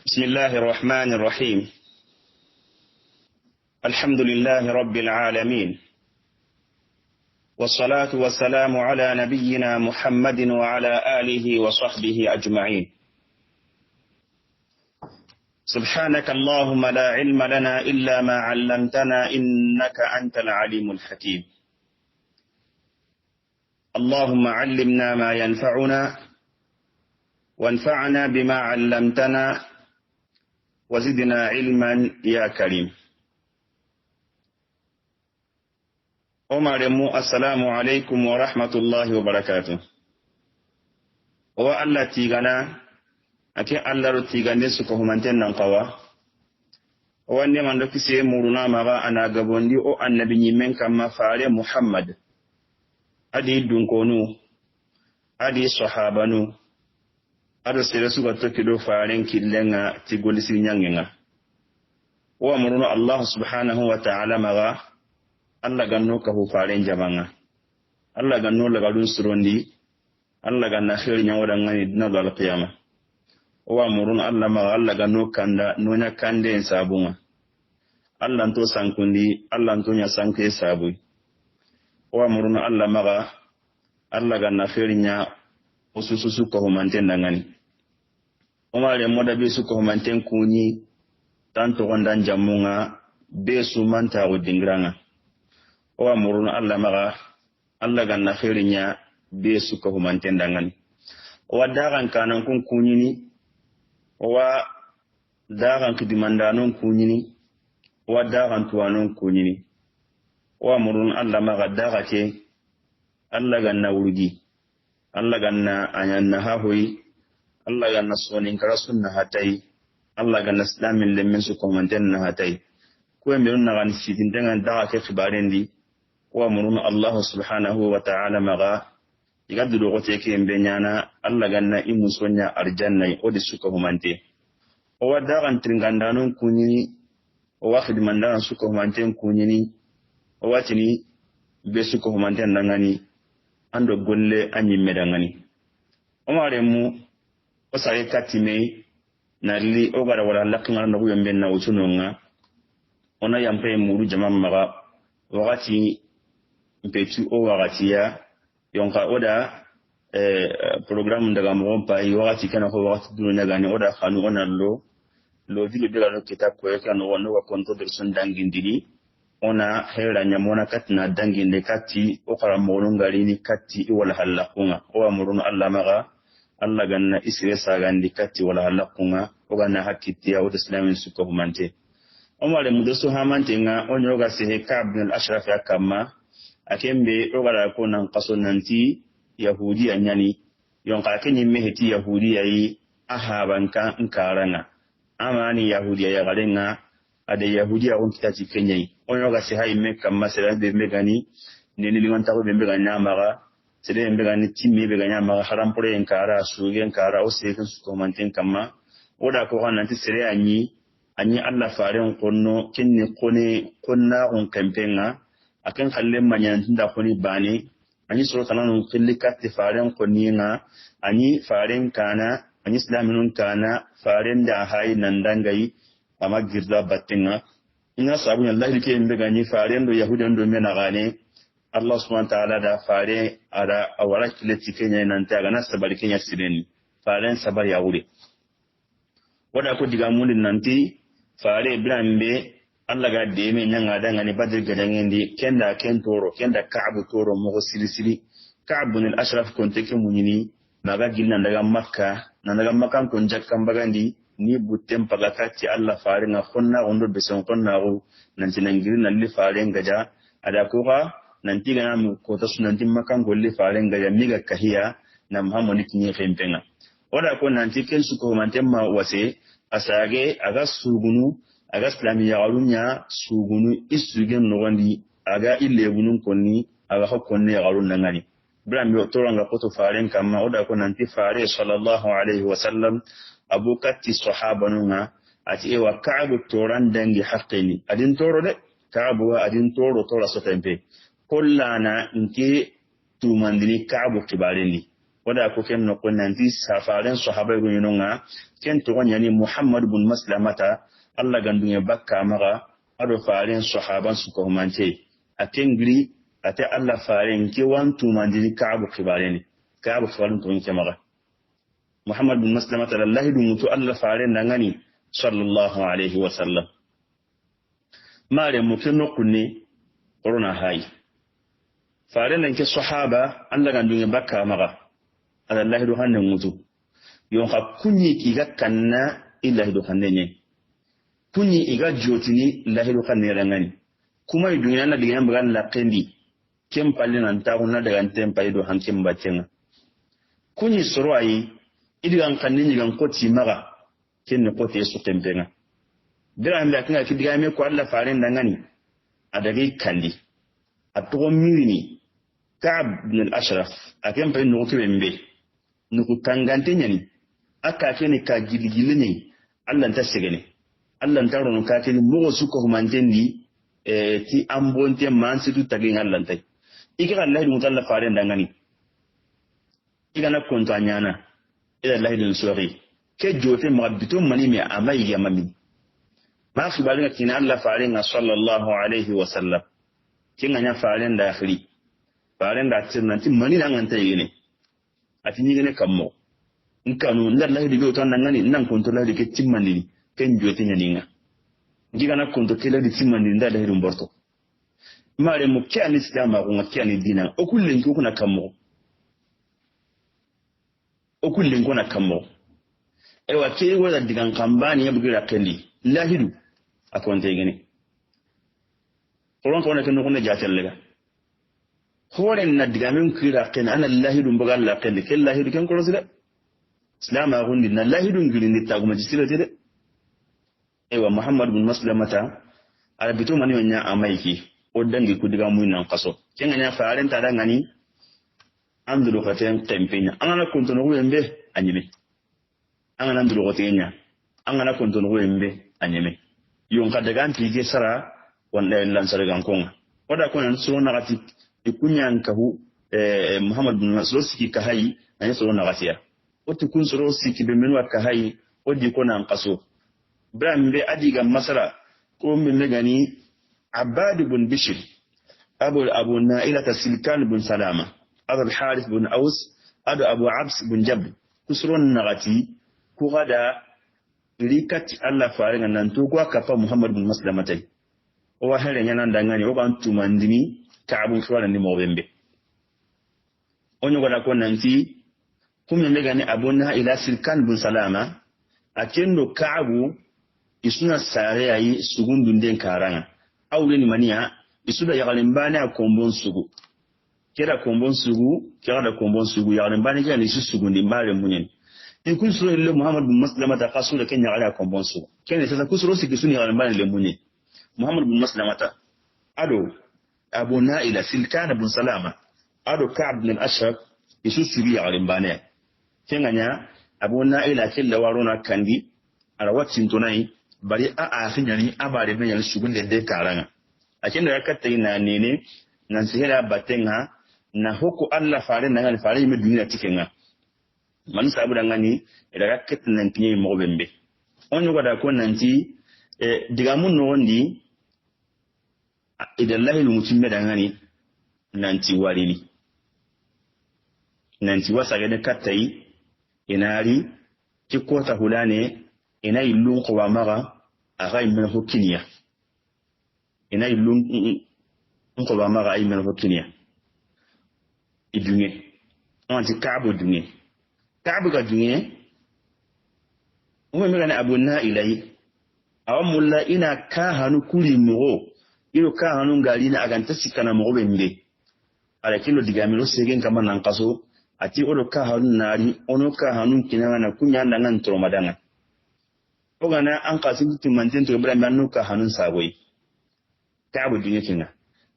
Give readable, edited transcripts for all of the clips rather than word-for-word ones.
بسم الله الرحمن الرحيم. الحمد لله رب العالمين، والصلاة والسلام على نبينا محمد وعلى آله وصحبه أجمعين. سبحانك اللهم لا علم لنا إلا ما علمتنا إنك أنت العليم الحكيم. اللهم علمنا ما ينفعنا وانفعنا بما علمتنا وزدنا علما يا كريم. أمرمو السلام عليكم ورحمة الله وبركاته. وألا تيغنا أكي ألا رتيغاني سكوه منتين ننقوا وأني من دكسي مورونا مغا أنا قبوندي أو النبي من كما فعل محمد أدي دنكونو أدي صحابانو ado sere suga tokido faaren killenga tigolisi nyangenga wa amruna Allah subhanahu wa ta'ala maga Allah ganno ka hu faaren jamanga Allah ganno la galun surondi Allah ganna khair nyawoda ngani dina dal qiyamah wa amruna Allah maga Allah ganno kanda nonya kande sabunga Allah nto sankundi Allah nto nya sanke sabu wa amruna Allah maga Allah ganna khair nya usususu ko manten ngani omare moda be su ko manten kunyi tanto gondan jamunga be su manta o dingranga o amuruna Allah maga Allah ganna khairinya be su ko manten dangan o wadagan kanan kun kunyini o wa dagan kidimandanon kunyini o wadagan tuwanon kunyini o amuruna Allah maga daga ke Allah ganna wurgi Allah ganna anyanna hahoyi Allah ganna sonin karasun na hatai Allah ganna islamin lemmin su komanten na hatai ko me nuna gan fitin dangan daga ke khibarin di wa muruna Allah subhanahu wa ta'ala maga igadu do gote ke mbenyana Allah ganna imu sonya arjanna o di su komante o wada gan tringandanon kunyini o wa khidmandan su komanten kunyini o watini be su komanten dangani ando golle anyi medangani o mare mu o sare katime nalli o gara wala lakinga no yombe na utunonga ona yampe muru jama maga wakati mpetu o wakati ya yonka oda program daga mwompa yi wakati kana ko wakati dunya gani oda khanu ona lo vile bila no kitab ko yaka no wa konto der son dangindiri ona hera nyamona katina danginde kati o kara molunga lini kati wala halakunga o amuruna Allah maga Allah ganna isire sagandi kati wala halakunga o ganna hakiti ya islamin suko humante omale mudoso hamante nga onyoga sehe Ka'b bin al-Ashraf yakama akembe o gara ko nan kasonanti yahudi anyani yonka kenyi meheti yahudi yi ahabanka nkaranga amani yahudi ya garenga ade yahudi ya kitati kenyai onyoga sehe mekka masala be megani neni lingantaro be megani amaga sede mbegani timmi be ganya ma haram pore enkara suge enkara o se kan su komanten kama oda ko nanti sere anyi Allah faren konno kinni konna on kampenga akan khalle manyan tinda koni bani anyi soro tanan khilli katte faren konninga anyi faren kana anyi islaminun kana faren da hayi nan dangai amma girda battinga ina sabun Allah dike mbegani faren do yahudan do mena gane Allah subhanahu wa ta'ala da fare ara awara kileti kenya nan ta ga nasabar kenya sideni faren sabar ya wure wada ko diga mulin nanti fare brambe Allah ga de me nyanga da ngani badr gadangendi kenda Ka'b toro mo silisili Ka'b bin al-Ashraf konte ke munini maga ginna daga Makka nan daga Makka kon jakkan bagandi ni butem pagakati Allah fare na khonna ondo beson konna go nan tinangiri nan li fare ngaja ada ko ga nanti gana mu ko ta sunanti makan golle faren ga yamiga kahiya na muhammadu kinye fempenga wada ko nanti ken su ko mantemma wase asage aga sugunu aga islamiya galunya sugunu isugen no wandi aga ille bunun konni aga hokkonne galun nangani brambe toranga ko to faren kamma wada ko nanti fare sallallahu alaihi wasallam abukati sahabanunga ati e wa Ka'b toran dangi haqqini adin toro de Ka'b wa adin toro tora sotempe kollana nke tumandini Ka'b kibarendi wada ko ken no ko nanti safaren sahaba go yinonga ken to nyani Muhammad ibn Maslamata Allah gandunye bakka maga ado faren sahaban su ko mante atengri ate Allah faren ke wantu mandini Ka'ab khibareni Ka'ab khibarun to nke maga Muhammad ibn Maslamata Allah dum to Allah faren dangani sallallahu alaihi wasallam mare mu ken no kunni corona hay faren nan ke sahaba Allah gandunye bakka maga Allah do hanne mutu yon ha kunyi kiga kanna illa do hanne ne kunyi iga jotini lahiru kanne rangani kuma idunya na diga mbagan la kendi kem palle nan ta kunna daga ntem paido hankim bacenga kunyi soroi idigan kanne ni gan koti maga kenne koti su tempenga dira handa kinga kidiga me ko Allah faren dangani adagi kandi atogo mirini Ka'ab ibn al-Ashraf akem pa no ko bembe nuku kangante nyani aka kene ka giligili ni Allah ta segene Allah ta rono ka kene mo suko humantendi ti ambonte man situ tagin Allah tai ikira Allah dum talla fare ndangani igana konto anyana ila Allah dum sori ke jote mabito mani me amai ya mami ma fi balina kina Allah fare nga sallallahu alaihi wasallam kinga nya fare nda akhiri fare nda tirnanti mani nan anta yene ati nyigene kammo nkanu ndar lahi de goto nan ngani nan konto lahi ke timmandi ken jote nyaninga ngigana konto kala di timmandi ndar lahi dum borto mare mu kyani islama ko kyani dina o kullin ko kuna kammo o kullin ko na kammo e wa ke wala digan kambani ya bugira kendi lahidu akonte gene koron ko na ken ko na jatel lega horen na diga min kira ken ana lahidun bagal la ken ken lahidu ken ko rosida islam a hundi na lahidun girin ni tagu majisira tede ewa Muhammad ibn Maslamata arabito mani wanya amaiki o dangi ku diga mun nan kaso ken nya faaren ta dangani andulu katen tempenya angana kontono wembe anyime angana andulu kotenya angana kontono wembe anyime yon kadaga anti sara wanda lansare gankonga oda ko nan suro nagati ikunyan kahu Muhammad bin Mas'ud siki kahayi na suro nagatiya otu kun suro siki be menwa kahayi odi ko nan kaso brambe adiga masara ko min gani Abbad bin Bishr Abu Naila Silkan bin Salama Abu al-Harith bin Aus Abu Abs bin Jabr kusron nagati ko gada likati Allah faringa nan to ko kafa Muhammad bin Maslamatai o wa hele nyana ndangani o ban tumandini Ka'ab shwala ni mawembe onyo goda ko nanti kumye megani Abu Naila Silkan bin Salama akendo Ka'ab isuna sare ayi sugundun den karanga awle ni mania isuda yagalimbane akombon sugu kera kombon sugu kera da kombon sugu yagalimbane kera ni sugundi mbale munyen in kun suro ile Muhammad bin Maslamata kasula kenya ala kombon sugu kene sasa kusuro sikisuni yagalimbane le munyen Muhammad bin Maslamata ado Abu Naila Silkan bin Salama ado Ka'ab bin al-Ashraf isu siri yagalimbane kenganya Abu Naila kella warona kandi ala watin tonai bari a finyani abare men yal sugunde de karanga akenda yakata ina nene nan sihira batenga na hoko Allah fare na ngal fare mi dunya tikenga man sabu dangani ida yakata nan kinye mo bembe onyo goda ko nanti diga mun no wondi idallahi lumutimme dangani nanti warini nanti wasage de katai inari tikota hulane ina ilun ko maga aga imen hokiniya ina ilun ko maga ay men hokiniya idunye onti Ka'ab dunye Ka'ab ga dunye o me ngane Abu Naila awamulla ina ka hanu kuli mo iro ka hanu ngali na aganta sikana mo bembe ala kilo digamiro segen kama nan kaso ati odo ka hanu nari ono ka hanu kinanga na kunya ndangan tromadanga ogana an kasin timanten to Ibrahim annuka hanun saboi Ka'ab dunye kinga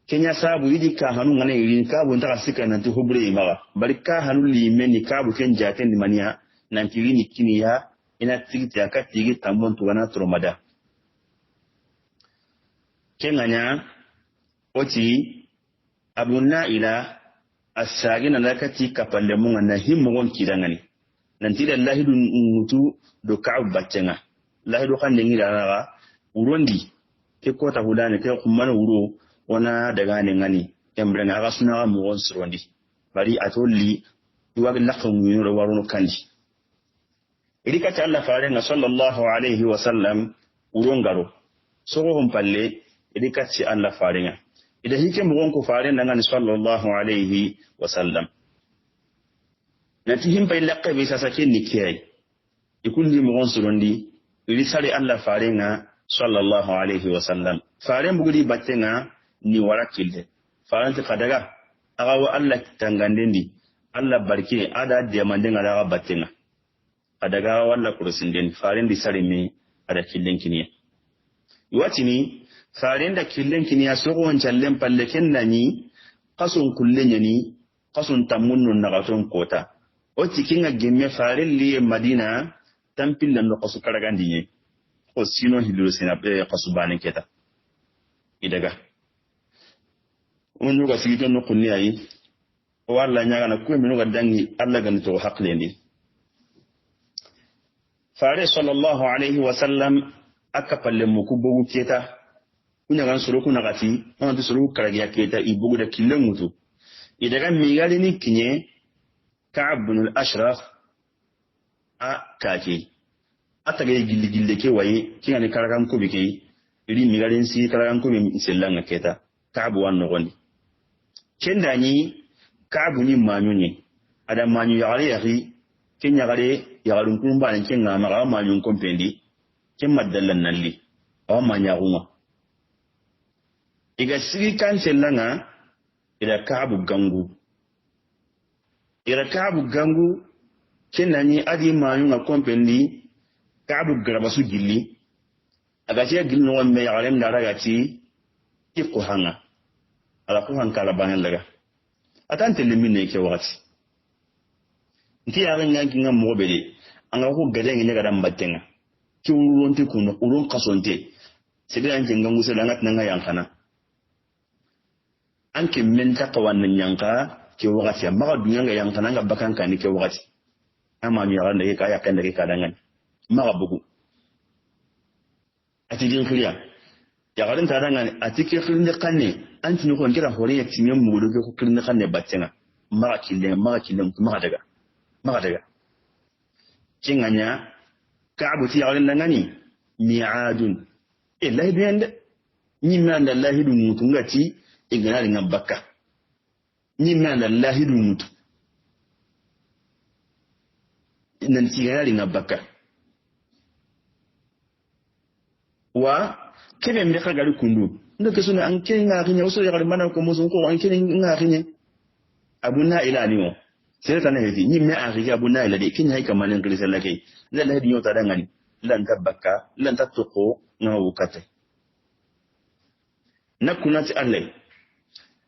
kenya sabu yidi ka hanun ngane yidi Ka'ab ntaka sika nan to hobre imaga bari ka hanun limeni Ka'ab ken jaten di mania nan kirini kiniya ina tigiti akatigi tambon to wana tromada kenganya oti Abu Naila asagi na nakati kapalle munga na himmo gon kidangani nanti da lahidu mutu do Ka'ab battenga lahidu kan ne ngira na urondi ke kota hulane ke kumana uro wana daga ne ngani embrena aga suna mu gon surondi bari atolli iwag lakon yuro waruno kandi idika ta Allah farenga sallallahu alaihi wasallam urongaro sogo hon palle idika ci Allah farenga ida hike mu gon ko farenga ngani sallallahu alaihi wasallam nati himpa ilaqqa bi sasake nikiyai ikundi mu gon surondi ili sari Allah farenga sallallahu alaihi wasallam faren bugudi battenga ni warakilde farante kadaga aga wa Allah tangandendi Allah barke ada de mandenga daga battenga kadaga walla kursinden faren di sari me ada killen kiniya watini faren da killen kiniya sogo wancallen palle kennani qasun kullenya ni qasun tamunnu nagaton kota o tikinga gemme faren li Madina tampillan no qasu karagandinye o sino hilu sina be qasu banen keta idaga onu ga sigito no kunni ayi walla nyaga na ko minu ga dangi Allah gan to haqlendi fare sallallahu alaihi wasallam akapalle mu ku bugu keta kunya gan suru kuna gati on to suru karagiya keta i bugu da killen mutu idaga mi gali ni kinye Ka'ab ibn al-Ashraf a kake ataga gilli ke waye kinga ni karagan ko bike iri mi gali si karagan ko mi sellanga keta Ka'ab wan no gondi kenda ni Ka'ab ni manyunye ada manyu yari kenya gare yagarun kumba ne kenga maga manyun kompendi ken madallan nalli aw manya guma iga sigi kan sellanga ila Ka'ab gangu kenna ni adi manyun kompendi Ka'ab garabasu gilli aga ce gilli no me yagarem daragati iko hanga ala ko hankala banan daga atante limine ke wakati nti ya ran yanki ngam mo bede anga ko gade ngi daga dan battenga ki uronti kuno uron kasonte sebe an jenga musa dan atna nga yankana anke menta ka wannan yanka ke wakati amma dunya nga yankana nga bakan kan ke wakati amma mi yaran da ke kaya kan da ke kadangan ma bugu ati din kriya ya garin ta dangan ati ke khirin da kanne an tuni ko kira hore ya tinye mu do ko khirin da kanne battenga ma killen kuma daga kinganya Ka'ab ti yawlen ngani mi'adun illahi biyanda nyimma ndallahi dum mutu ngati igana ngam bakka nyimma ndallahi dum mutu nan ti igana ngam bakka wa kebe mbe ka gari kundu ndo ke suna an ken ngari nya uso yagari mana ko musun ko an ken ngari nya abuna ila niwo sai ta ne hedi nyimme ari abuna ila de kin hay kamanin kri sallake la la hedi yota dangani lan tabaka lan tatqo ngawu kate nakunati alle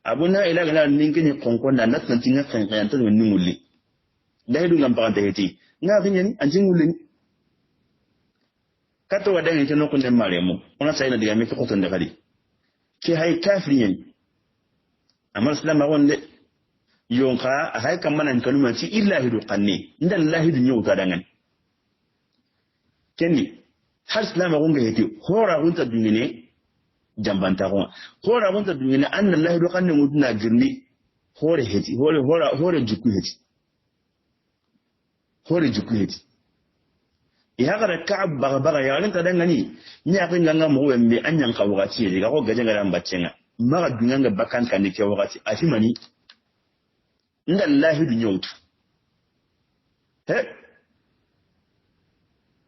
abuna ila gala ningini konkonda natnan tinga kan kan tan ni mulli la hedu ngam parante heti ngari nya ni anjin mulli kato wadangi ke nokon dem maremu ona sayna diga mi ko ton de kadi ke hay kafriyen amal islam wonde yonka hay kam manan kaluma ci illahi du qanni ndan lahi du nyuta dangan kendi har islam gonga heti hora gunta dungine jambanta ko hora gunta dungine anna lahi du qanni mudna girni hore heti hore jukku heti ya gara Ka'ab baga ya ran ta dangani ni akin ganga mo wembe anyan ka wakati diga ko gaje garan baccenga maga dunyanga bakan kan ke wakati afimani inda Allah du nyautu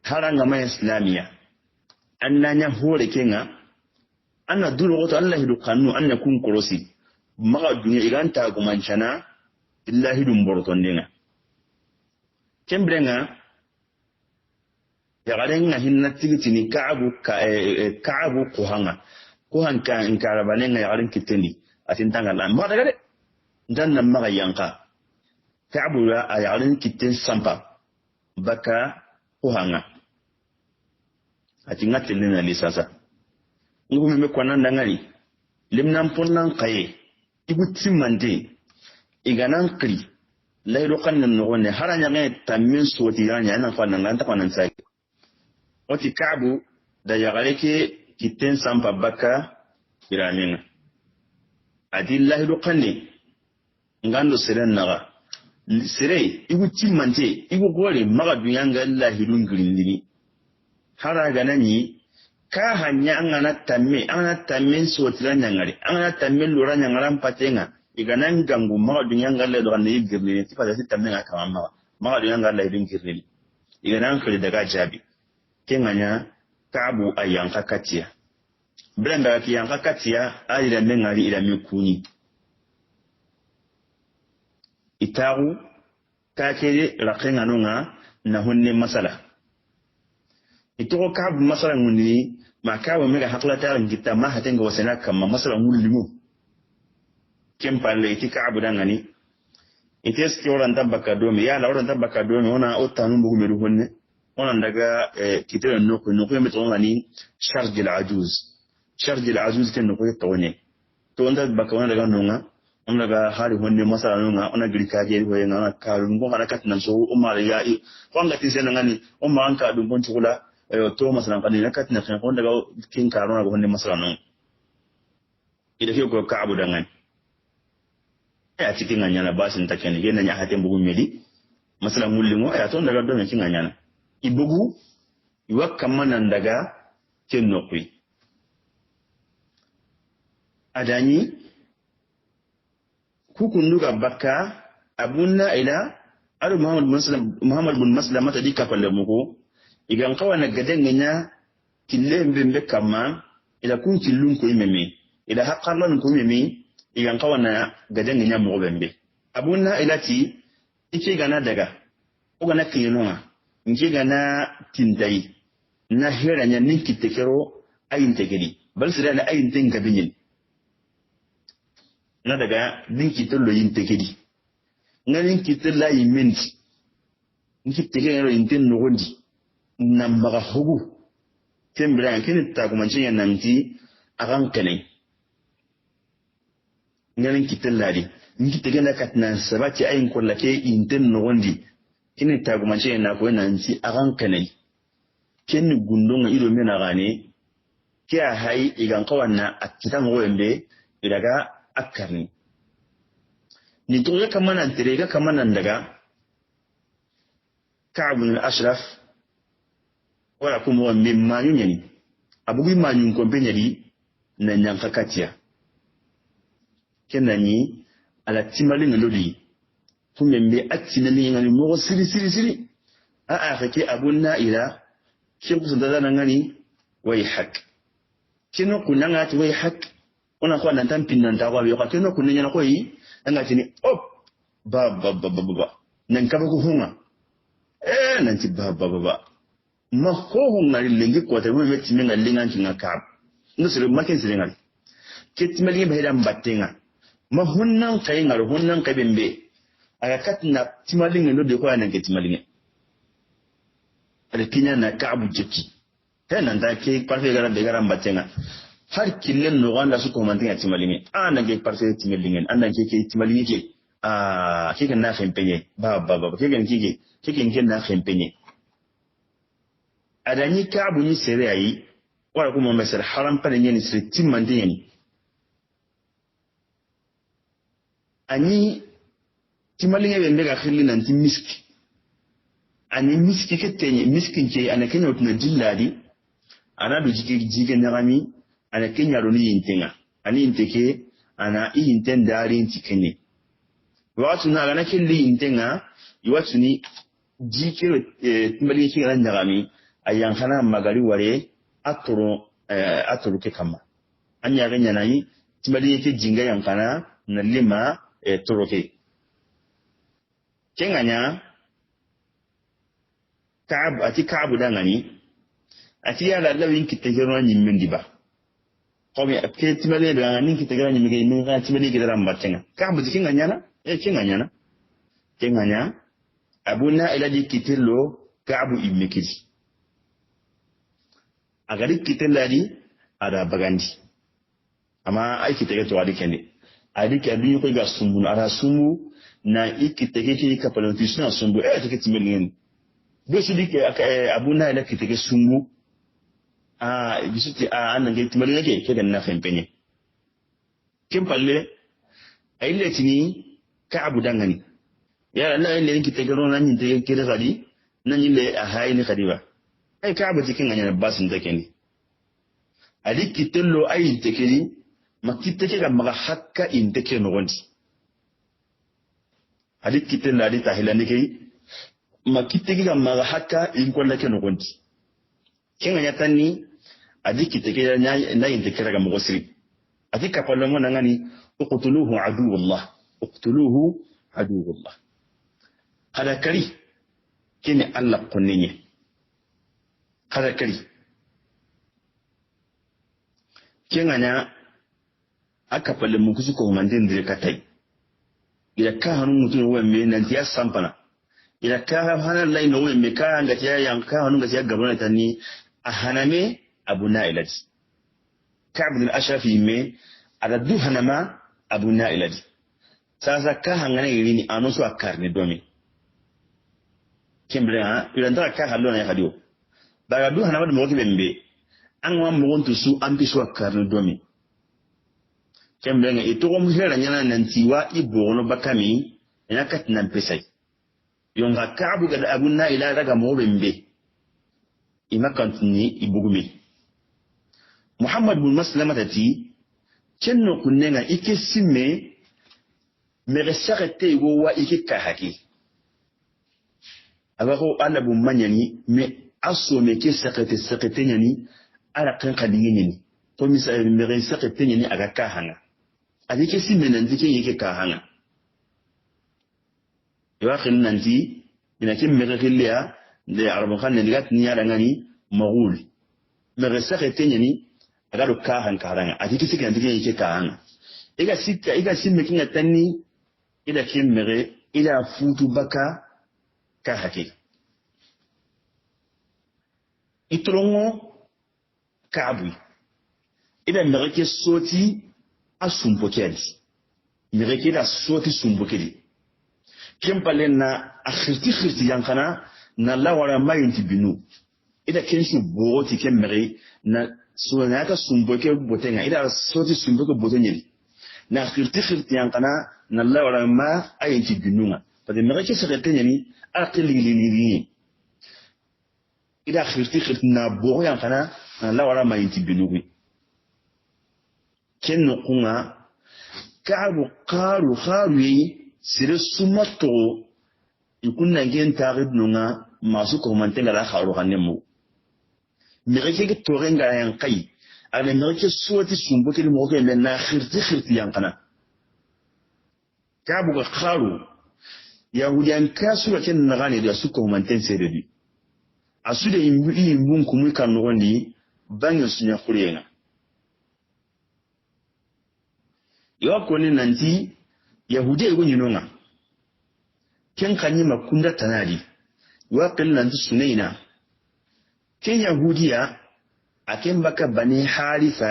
haranga mai islamiya annanya hore kenga anna duro goto Allah du kanu anna kun korosi maga dunya iganta gumanchana billahi dum borotondinga kembrenga ya garen na hinna tigitini Ka'abu kuhanga kuhanka in karabanen ya garen kiteni atin tangala ma daga de dan nan maga yanka Ka'abu ya garen kiten sampa baka kuhanga atin ngatilina lisasa ngume me kwanan dangani limnan ponnan kaye ibu timande iganan kri laydo kannan no wonne haranya ngai tammin soti yanya nan fannan nan ta fannan sai oti Ka'bu da yagareke kitten sampa baka iramin adillahi do kanne ngando seren naga sere igu timmante igu gore maga duyanga Allah hidun girindini hara ganani ka hanya angana tamme sotira nyangari angana tamme lura nyangaran patenga iganan gangu maga duyanga Allah do kanne girindini tipa da tamme nga kama maga duyanga Allah hidun girindini iganan kali daga jabi kenganya Ka'bu ayanka katia brenda ki yanka katia ayira mengari ila mikuni itaru kakere rakenga nunga na honne masala itoko Ka'bu masala nguni makawa mega hakla ta ngita ma hatenga wasana kama masala ngulimu kempalle iti Ka'bu dangani ites kioran tabaka domi ya la oran tabaka domi ona otanu bugu medu honne ona daga kitira noko meto ngani charge al-ajuz ken noko tawne to onda baka ona daga nunga on daga hali honne masala nunga ona girka je ho yana karun go kana katnan so umar ya i wanga tin sen ngani umma an ka dum bon chula to masala kan ni katna kan on daga kin karuna go honne masala nun ida fi ko Ka'bu dangan ya cikin nganya basin takene yana nya haten bugu medi masala mulimo ya to daga do men kin nganya ibugu iwakka manan daga kennokui adani kukunduga bakka abunna ila aru Muhammad bin Maslam mata dika palle mugo igan kawana gaden nya kille mbembe kama ila kun killun ko imeme ila haqqarlan ko imeme igan kawana gaden nya mugo bembe abunna ila ti ike gana daga ugana kinonga ngiga na tindai na hera nya ninki tekero ayin tegedi bal sira na ayin tenga binyin na daga ninki tollo yin tegedi na ninki tella yimendi ninki tegero yin ten no gondi na maga hugu tembra kin ta kuma cinya namti akan kane ninki tella di ninki tegena katna sabati ayin kollake yin ten no gondi kini tagumanche na ko nanti agan kanai ken gundonga ido mena gane kiya hai igan kawanna akitan wembe idaga akarni ni to ya kamana tirega kamana daga Ka'b bin al-Ashraf wala kuma mimma nyuni abugi manyun ko benyadi na nyanka katia kenani ala timali ngalodi kumembe atina ngani mo siri a fake abunna ila shin kusan da ngani wai hak kino kunanga ti wai hak ona kwa nan tampin nan ta kwa ka kino kunanya na koi anga tini op ba nan ka ko hunga nan ti ba ma ho hunga lingi ko ta we meti menga linga tinga ka no sire makin sire ngali ketmali be da mbatenga ma hunnan kai ngal hunnan kai bembe aga katna timalinge no de ko anan ke timalinge ale kinya na Ka'bu jeki tena ndake parfe gara de gara mbatenga har killen no ganda su ko mantenga timalinge anan ke parfe timalinge anan ke timalinge ke ke na khempenye ba ke na khempenye adani Ka'bu ni sere ayi wala ko mo mesere haram pa ni sere timande ni ani timalinge bembe ga khilli nanti miski ani miski ketenye miskin ke ana kenya utuna dilladi ana do jige nagami ana kenya ro ni yintenga ani inteke ana yinten dari intikene watu na ana kelli yintenga iwatu ni jike timalinge ke ran nagami ayan khana magari ware atoro ke kama anya ganya nai timalinge ke jinga yan kana na lima toroke kenganya Ka'bu dangani ati ya la lawin kitegero nyimme ndiba komi ke timale da nin kitegero nyimme ke min ga timale ke dara mbatenga Ka'bu kenganya na kenganya abuna ila di kitelo Ka'bu immekiji agari kitelladi ada bagandi ama ai kitegero to adi kende adi ke bi ko ga sumu ara sumu na ikiteke ki kapalo tisna sumbu take timelin be sudi ke abuna ila kiteke sumbu bisuti anan ge timelin ke ganna fempenye kim palle ayile tini ka'abu dangani ya na ile kiteke ron nan tege kire kadi nan ile ahayni kadiba ay ka'abu tikin anya basin takeni adi kitello ay tekeni makiteke ga maga hakka in teke no gondi adi kitella adi tahilani kai makiteke ga maga hakka in kolla ke no gondi kenga nyatani adi kiteke na in teke ga mago siri adi kapalo mo nangani uqtuluhu aduwullah kada kari kini Allah konninye kada kari kenganya aka palle mu kusu ko mandin dire katai ila ka hanu mutun wemme nan tiya sampana ila ka hana lai no wemme ka anga tiya yang ka hanu ga tiya gabona tani ahaname abuna ilati ka'b bin ashrafi me ala du hanama abuna ilati sasa ka hangana irini anoso akarni domi kembre ha ila ndaka ka halona ya hadio daga du hanama mo ke bembe an wa mo gontu su an bi so akarni domi kembe nga ito mu hera nyana nantiwa ibono bakami ina katina pesai yonga Ka'bu ga abuna ila daga mo bembe imakantuni ibugumi Muhammad bin Maslama tati kenno kunenga ike simme mere sarete go wa ike kahaki abako alabu manyani me aso me ke sakete nyani ala kan kadingini to misa mere sakete nyani aga kahanga adike simme nanti yake kahanga yawa khin nanti ina kim mere khiliya de arabu khan ne gat niya dangani magul mere sakete nyani aga do kahan karanga adike sikki nanti yake kahanga iga simme kinga tanni ila kimmere ila futu baka kahake itrongo Ka'bu ila mereke soti asumpokeli mereke da soti sumpokeli kempalena akhirti yankana na lawara mayinti binu ila kenshi boti kemmere na sunata sumpoke botenga ila soti sumpoke botenyeli na akhirti yankana na lawara ma ayinti binunga pade mereke seretenyani akilililili ila akhirti na bo yankana na lawara mayinti binugi kenno kunga Ka'bu qaru yi sire sumato ikunna gen taridnunga masu ko mantenga la kharu hanemu mereke ke torenga yan kai ale mereke suwati sumbuke mo ke men na khirti yankana Ka'bu ga qaru yahudiyan kasu ga ken nagani da su ko manten seredi asude imbun kumu kan nondi banyo sunya khuriyenga yo koni nanti yahudi ego nyinonga ken kanyi makunda tanari wa qil nanti sunaina ken yahudiya aken baka bani harisa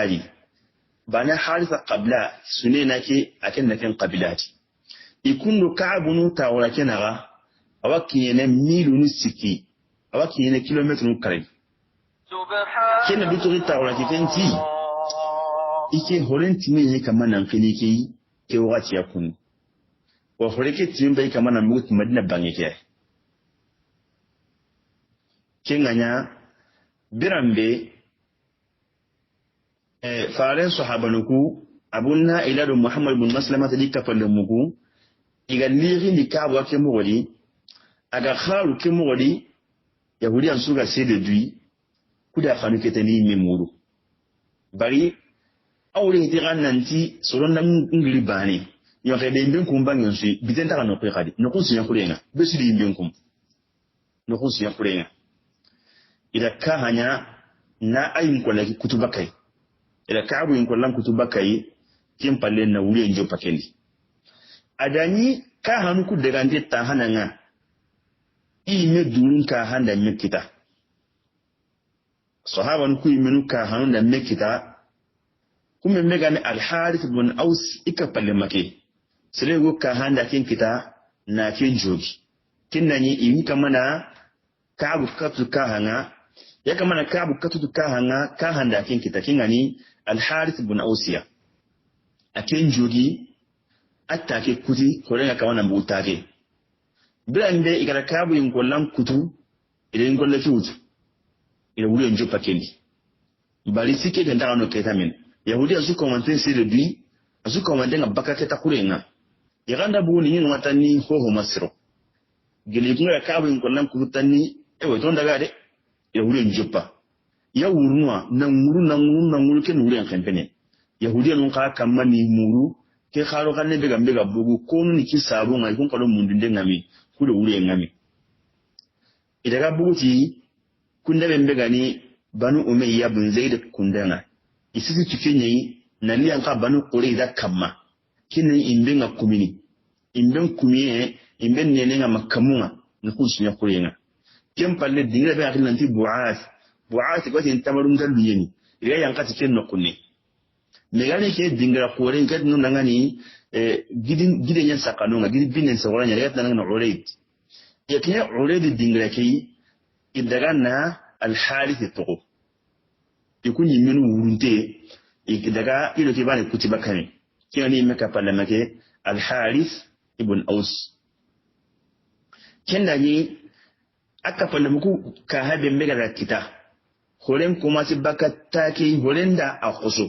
qabla sunaina ke aken naken qabilati ikundu Ka'bunu tawala kenaga awakiyene milunu siki awakiyene kilometru kare kena bitori tawala ke kenti ike horenti ne kama nan kini ke wati yakun wa horeke timbe kama nan mutu madina bangeke kenganya birambe faren sahabanuku abunna ila Muhammad bin Maslama tadika falamuku iga liri ni Ka'bu ke mugodi aga kharu ke mugodi yahudi an suga sede dui kuda khanu ketani memuru bari awre tiran nanti solon nan ngili bani yo xede mbin kum bangin su biten ta no xadi no ko sunya kurenga be su di mbin kum no ko sunya kurenga ida ka hanya na ayin ko la kutuba kai ida Ka'bu in ko lan kutuba kai kim palle na wuri njo pakendi adani ka hanu ku daga nte ta hananga me durun ka handa mekita sahaban ku imenu ka hanu da mekita kuma megane al-Harith ibn Aus ika palle make sele go ka handa kin kita na ken jogi kinnani iwi kamana kaabu katu kahanga ya kamana kaabu katu kahanga kahanda ken kita kingani al Harith ibn Ausiya aken jogi attake kuti horenga kawana mbutake blambe igara kaabu ingollan kutu ile ingolle tutu ile wuri njopa kendi bali sike de ndano ketamen yahudi azu commenter sur le lui azu commenter ngabaka keta kurenga yaganda buni ni watani ho masiro gele kunga kaabu ingollan kutu tani ewe tonda gade ile wuri njopa ya wurunwa na nguru ken wuri en kempene yahudi non ka kamani muru ke kharo kanne bega bugu konu ni kisabu ngai kun kalo mundinde ngami kulo wuri ngami idaga buguti kunda bembega ni banu umayya bin zaid kundanga isisi tukenyi na liyan ka banu qurayza kamma kinin imbenga kumini imben kumiye imben nenenga makamunga nkusinya kurenga kempalle dinga be akil nanti bu'ath ko tin tamarun galuyeni ila yankati ken nokunne megani ke dinga kuren kad no nangani gidin yan sakanonga gidin binen sawranya gat nangana urayd yaknya urayd dinga ke idagana al Harith tuqu ikuni minu wurunte daga ilo ke bani kutiba kame kiyani meka palamake al Harith ibn Aus kenda ni aka palamuku ka habe mega da kita horen kuma si baka take horenda a khusu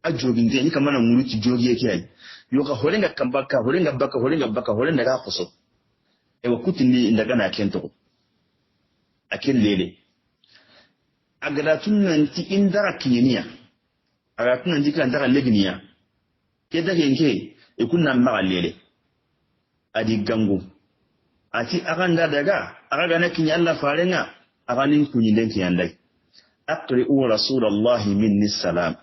ajogin de ni kamana muruci jogi yake ai yoka horenga kambaka horenga baka horenda ga khusu ewa kutini daga na kento akin lele agadatun nanti indara kinyaniya agadatun nanti kan daga legniya ke daga yenke ikunna ma lele adi gangu ati aganda daga aga na kinya Allah farenga aga nin kunyinden kiyandai aqri rasulullah minni salam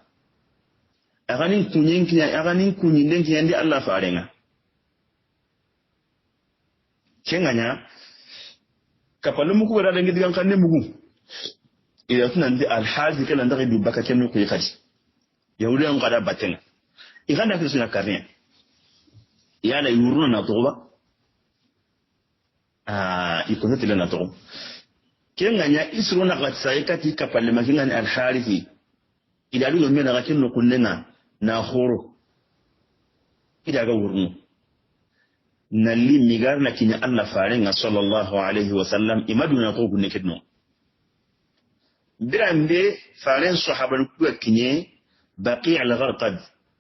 aga nin kunyinden kiyandi Allah farenga kenganya kapalum ko rada ngi digan kan nemugu ila tunan di alhaji kala ndaka bi baka kenu ko yakati yawle on qada batenga iganda ko suna karne yana yuruna na toba iko tele na toba kenganya isruna qatsa yakati kapalle makingan alharithi ila lu mena ga kenu kunnena na khoro ida ga wurnu nalli migar na kinya Allah farenga sallallahu alaihi wasallam imaduna ko gunne kedno birambe faren sahaban ku kinye baqi' al-gharqad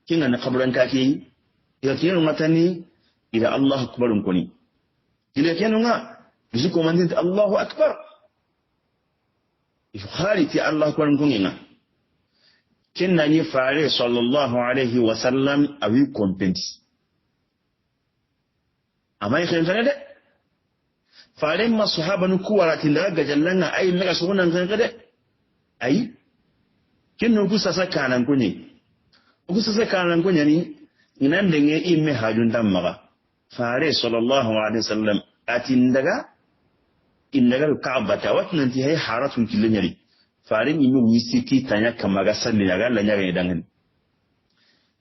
kinga na qabran kaki yakin matani ila Allah akbar kuni ila kenunga bisu komandant Allahu akbar ifkhariti Allah akbar kunga kinna ni fare sallallahu alaihi wasallam awi kompetensi amma yake tana da farin masahaban kuwaratin da ga jallanga ai mega sunan kan kada ai kinno ku sasa kanan kunye ni inan da nge imme hajun dan maga fare sallallahu alaihi wasallam atin daga indaga ka'bata watnan ti hay haratun kilinyari farin imme wisiki tanya kamaga salli daga lanya ga dangan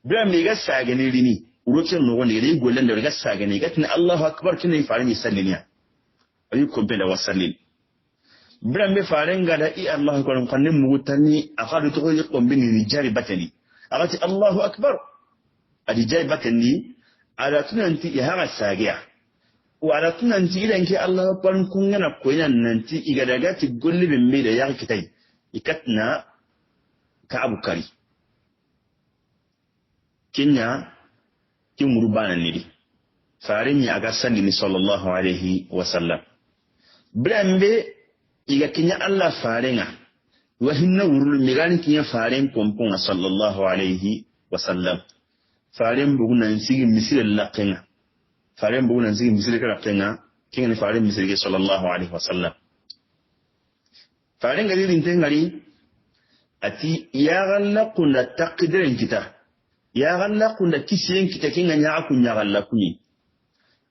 bila mega sagani rini urokin no wanda yayi gollan da riga sagane gatin Allahu akbar kinai farin salliniya ayi ko bela wasallin bran be farin ga da i Allahu akbar kannin mugutani akadu to yi kombini ni jari batani agati Allahu akbar adi jari batani ala tunanti ya haga sagiya wa ala tunanti idan ke Allahu akbar kun gana koyan nanti iga daga ti golli be me da ya kitai ikatna ka abukari kinya kin murbana ne farin ya ga sallini sallallahu alaihi wasallam brambe iga kinya Allah faringa wa hinna wurul migani kinya farin pompon sallallahu alaihi wasallam farin bugunan sigi misir laqinga farin bugunan sigi misir laqinga kinga ni farin misir sallallahu alaihi wasallam farin gari din tengari ati ya gallaquna taqdirin kita ya gallaquna kisiyen kita kinga nya akunya gallaquni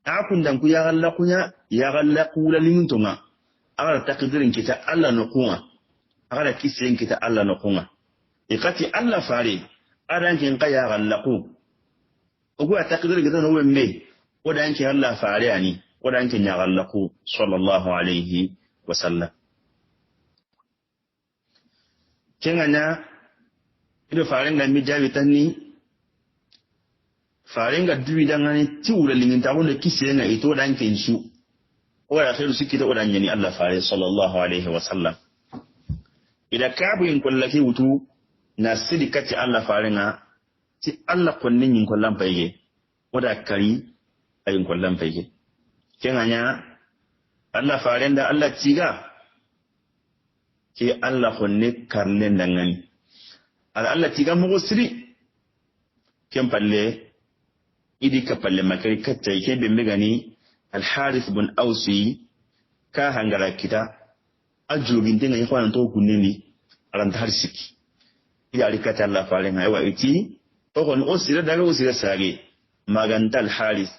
akundan ku ya gallaqunya ya gallaqula limuntunga agara taqdirin kita alla nuqunga agara kisiyen kita alla nuqunga ikati alla fari adan kin qaya gallaqu ogu taqdirin kita no wemme odan ke Allah fare ani odan ke nyagallaku sallallahu alaihi wasallam kenganya ido farenga mi jabi tanni farenga duwi dangani tiwula linginta wonde kisenga ito dan kensu wala khairu sikita odan yani Allah fare sallallahu alaihi wasallam ida kabu in kollaki wutu na sidikati Allah farenga ti Allah konnin yin kollan payge oda kari ayin kollan payge kenganya Allah farenda Allah tiga ke Allah konne karlen dangani Allah tiga mo siri kem palle idi ka palle makari katta ke be megani al harith bin ausi ka hangara kita ajogin tenga yakwan to kuneni aran harsiki ida alikata Allah farenga aywa iti to kon osira daga osira sage maganta al harith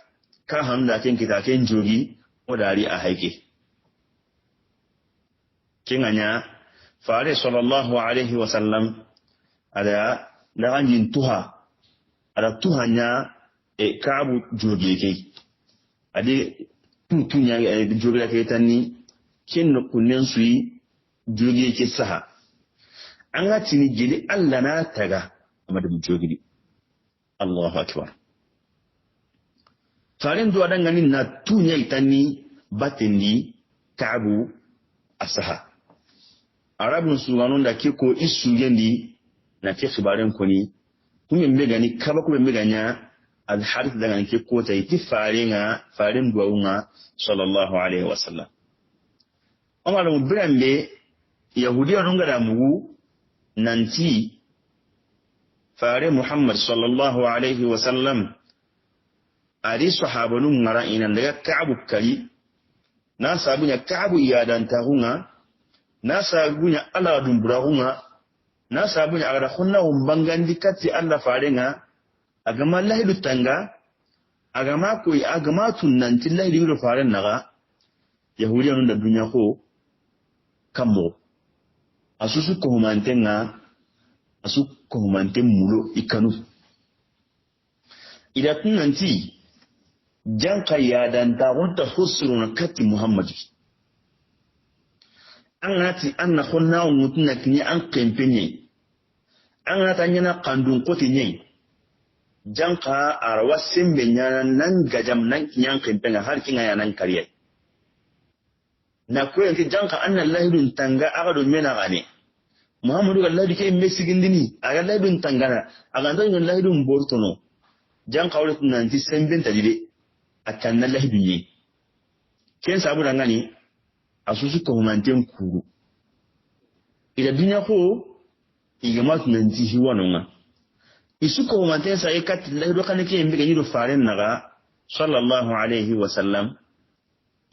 ka hamda ken kita ken jogi odari a haike kinganya fare sallallahu alaihi wasallam ada daganjin tuha ada tuhanya kabu jogi ke ade tunya jogi ke tanni ken no kunnen sui jogi ke saha an ga tini gidi Allah na taga madum jogi Allahu akbar farin duwa danganin na tunya itani batendi kabu asaha arabun suwanun da ke ko isu yendi na ke khibaren ko ni kuma me gani kaba kuma me ganya al harith daga ke ko tai ti farin duwa unga sallallahu alaihi wasallam amma da mubrambe yahudiya runga da mugu nanti fare muhammad sallallahu alaihi wasallam ari sahabanun ngara ina daga ka'bu kali na sabunya ka'bu iyadan tahunga na sabunya ala dumburahunga na sabunya agada khunna umbangandi kati Allah farenga agama lahidu tanga agama ko agama tunanti lahidu faren naga yahudiya nun da dunya ko kammo asusu ko humantenga asu ko humanten mulo ikanu ida tunanti janka yadan ta wanta husrun kati muhammad an nati anna khunna mutuna kini an kempenye an nata nyana kandun koti nye janka arwa sembe nyana nan gajam nan kinyan kempenga har kinga yanan kariye na ko yanki janka anna lahidun tanga agado mena gane muhammadu gallahi ke mesigindini aga lahidun tangana aga ndo lahidun bortono janka wala tunanti semben tadide akan Allah binye ken sabu dangani asusu ko manten kuru ida dunya ko igamat nanti hiwanonga isuko manten sa ekat Allah do kanake imbe ganyi do faren naga sallallahu alaihi wasallam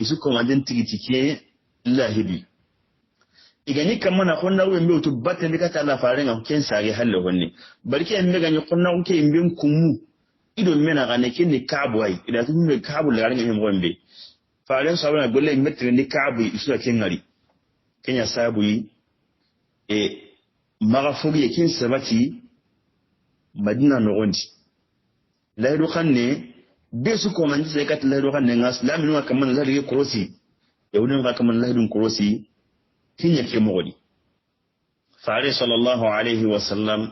isuko manten tigitike lahibi igani kamana konna wembe to batte be kata Allah faren am ken sage halle wonni barke imbe ganyi konna ko imbe kumu ido mena gane kinni kaabu ay ida tun me kaabu la ngani mo wembe faalen sabana golle metre ni kaabu isu kengari kenya sabu yi maga fogi kin sabati madina no gondi laydo kanne besu ko man sai kat laydo kanne ngas laminu kaman laydo krosi yawdin ga kaman laydo krosi kinya ke mo godi faare sallallahu alaihi wasallam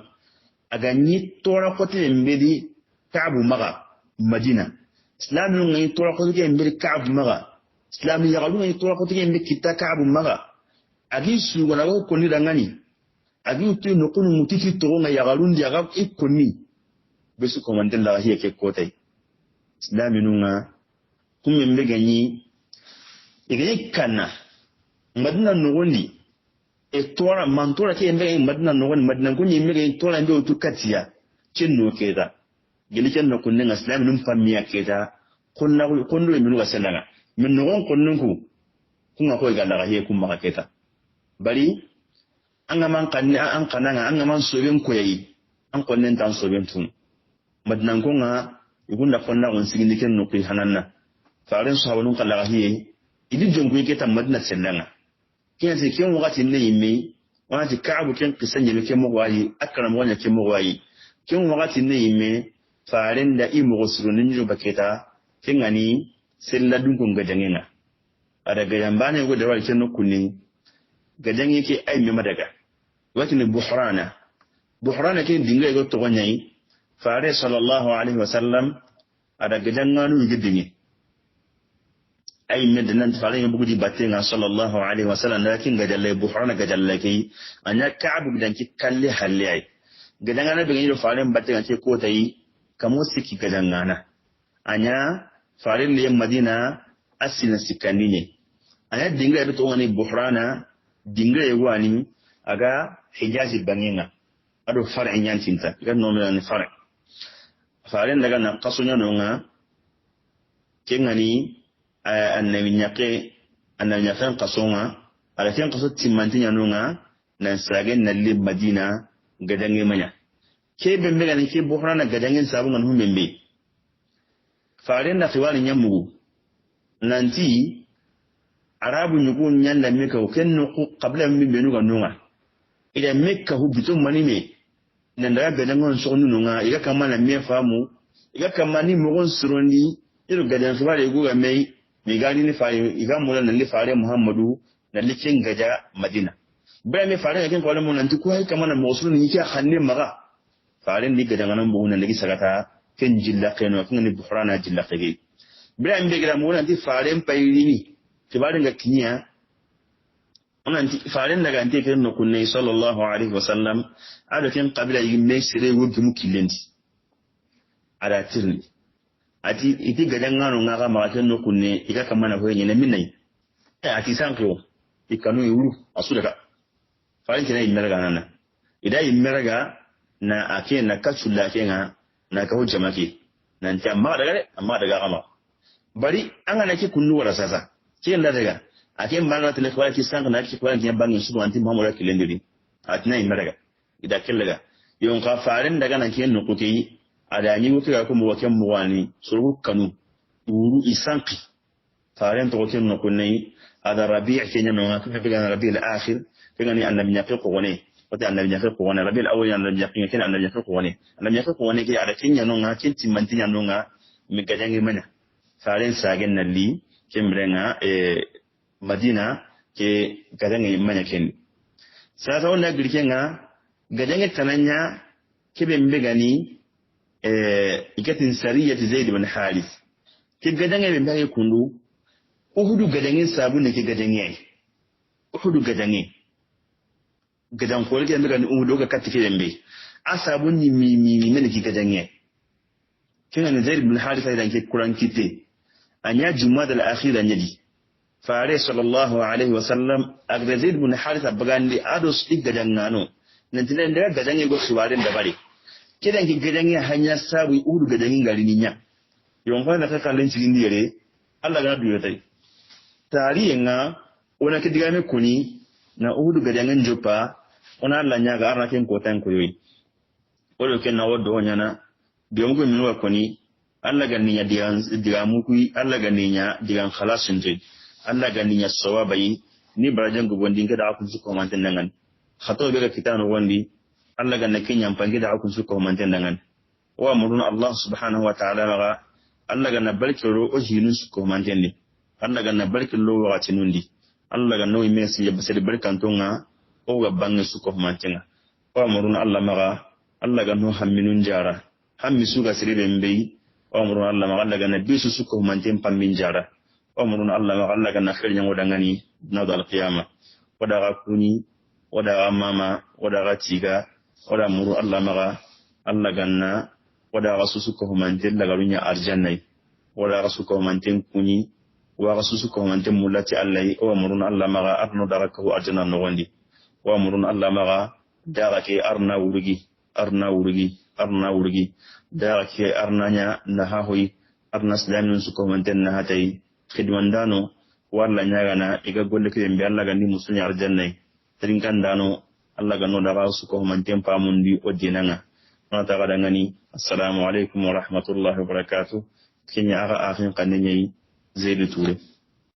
aga ni tora kote mbedi Ka'bu maga Madina islamu ngai tora ko ke mbir Ka'bu maga islamu ya galu ngai tora ko ke mbir kita Ka'bu maga agi su wala ko ni dangani agi tu no kunu mutiti to ngai ya galu ndi aga ikoni besu ko mandel la hiya ke kotai islamu nunga kum mbe ganyi igani kana Madina no gondi tora mantora ke mbe Madina no gondi Madina ko ni mbe tora ndo tu katia cinno keda geliken no kunne ngaslam num pammiya keta kunna kundu minu gaselanga min no konnun ku kunga ko galla ga he kuma keta bari anga man kanne an kananga anga man soben ko yayi an konnen tan soben tun madnan kunga igunda konna on sigindi ken no ku hananna faaren sahabun kala ga he idi jongu keta madna sellanga ken se ken wakati ne yimi wakati kaabu ken kisanye me ken mo wayi akram wanya ken mo wayi ken wakati ne yimi farin da imo gusuru ninjo baketa kengani sella dungun gajangenga ada gajambane go dawal kenno kunni gajangi ke ay mi madaga watini buhrana ke dinga go to gonyai fare sallallahu alaihi wasallam ada gajanganu yigidingi ay mednan fare bugudi batenga sallallahu alaihi wasallam lakin gajalle buhrana gajalle ke anya ka'bu gidan ki kalli halle ay gajangana be ngi fare batenga ke ko tayi kamo siki gajangana anya fare le madina asina sikandi ne anya dinga do to woni buhrana dinga yewani aga hijazi banginga ado far'i nyantinta ga no men far'i fare daga na qasunya no nga kengani annabi nyaqe qasonga ala ken qaso timantinya no nga nan sagen na li madina gadange manya ke bembe ga ni ke buhrana gadange sabu ngan humembe fare na khiwani nyamugo nanti arabu nyugo nyanda meka kenno ko qabla min benu ga nunga ida meka hu bitum manime nanda ga dangon so nunga iga kamana me famu iga kamani mogon surondi iru ga dan fare go ga mai mi gani ni fare iga mulan nan li fare muhammadu na likin gaja madina ba me fare ga ko mun nanti ko hay kamana mosul ni ka khanne maga fare ni ga dangan bo nan ligi sagata ken jilla keno kan ni buhrana jilla kege ba me ga mun nanti fare payini tibarin ga kinya onanti faren daga ante ken no kunne sallallahu alaihi wasallam ada ken qabila yimme sire wogi mukilendi ada tirni ati iti gadan ngano ngaga ma ken no kunne iga kamana ho nyene minai ati sanko ikanu yuru asudaka faren ken yimme daga nana ida yimme daga na ake na kachulla kenga na ka hujja maki nan ta amma daga kama bari an ga nake kunnu wala sasa ken daga ake mbanga tele kwa ki sang na ki kwa ki bangi su anti mamola kilendiri atina imaraga ida kellaga yon ka faren daga na ken no kuke ada nyi wuke ko mo wakem mo wani suru kanu uru isanqi faren to ken no kunai ada rabi' kenya no ka be gana rabi' al-akhir kengani annam nyaqiqo woni wata annam nyaqiqo woni rabi' al-awwal annam nyaqiqo ken annam nyaqiqo woni annam nyaqiqo woni ke ada kenya no nga ken timantinya no nga mi gajangi mana faren sagen nalli kembrenga madina ke gadange manya ken sasa wona girkenga gadange tananya kebe mbegani ikatin sariyati zaid ibn harith ke gadange be mbage kundu uhudu gadange sabu ne ke gadange uhudu gadan ko ke mbegani uhudu ga katike dembe asabu ni mi ne ke gadange kenan zaid ibn harith idan ke kuran kite anya jumada al-akhira nyadi fare sallallahu alaihi wasallam agrazid bin harisa bagandi ados iggadangano nanti den daga gadange go suwarin da bare kidan ki gadange hanya sabu udu gadange galininya yon fa na ka kallin cikin dire Allah ga duyo tai tariyenga ona kidiga me kuni na udu gadange jopa ona Allah nya ga arna ken kotan koyi odo ken na wodo nyana biyo go minwa kuni Allah ga ninya diga mukui Allah ga ninya diga khalasin je Allah ga ninya sawabai ni barajan gubondin ga da akun su ko manten dangan khato be ga kitano wondi Allah ga nakin yampangi da akun su ko manten dangan wa muruna Allah subhanahu wa ta'ala ga Allah ga na balkiro o hinun su ko manten ni Allah ga na balkiro wa tinundi Allah ga noyi mesi ya basir barkantonga o ga bangi su ko mantenga wa muruna Allah maga Allah ga no hamminun jara hammi su ga sirbe mbei wa muruna Allah maga Allah ga na bisu su ko manten pammin jara amrun Allah ma Allah kana khairin wadangani na dal qiyama wada kuni wada mama wada tiga wada muru Allah ma Allah ganna wada rasusu ko manten daga runya arjannai wada rasusu ko manten kuni wa rasusu ko manten mulati Allah wa amrun Allah ma arno darakahu arjanna no wandi wa amrun Allah ma darake arna wurgi darake arnanya na hahoyi arna islamin su ko manten na hatai khidmandano walla nyagana iga golle ke mbe Allah gandi musulmi arjanna trinkan dano Allah ganno da rasu ko man tempa mundi odinanga na ta gada ngani assalamu alaikum wa rahmatullahi wa barakatuh kenya aga afin kanne Zaidu Ture